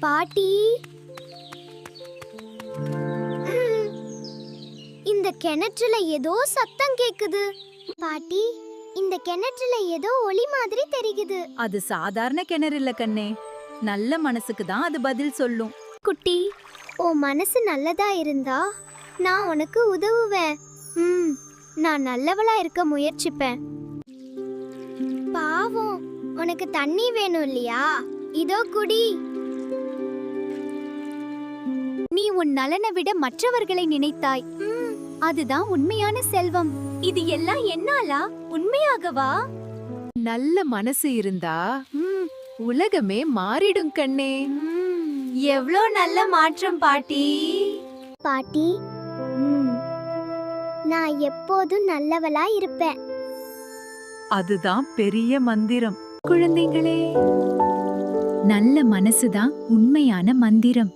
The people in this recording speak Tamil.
பாட்டி, இந்த கிணற்றுல ஏதோ சத்தம் கேக்குது. பாட்டி, இந்த கிணற்றுல ஏதோ ஒளி மாதிரி தெரியுது. அது சாதாரண கிணறு இல்ல கண்ணே, நல்ல மனசுக்கு தான் அது பதில் சொல்லும். குட்டி, உன் மனசு நல்லதா இருந்தா நான் உனக்கு உதவுவேன். நான் நல்லவளா இருக்க முயற்சிப்பேன். பாவம், உனக்கு தண்ணி வேணும் இல்லையா? இதோ குடி. நீ உன் நலனை விட மற்றவர்களை நினைத்தாய். அதுதான் உண்மையான செல்வம். இது எல்லாம் என்னாலா? உண்மையாகவா? நல்ல மனசு இருந்தா உலகமே மாறிடும் கண்ணே. எவ்ளோ நல்ல மாற்றம் பாட்டி. பாட்டி, நான் எப்போதும் நல்லவளா இருப்பேன். அதுதான் பெரிய மந்திரம். குழந்தைகளே, நல்ல மனசுதான் உண்மையான மந்திரம்.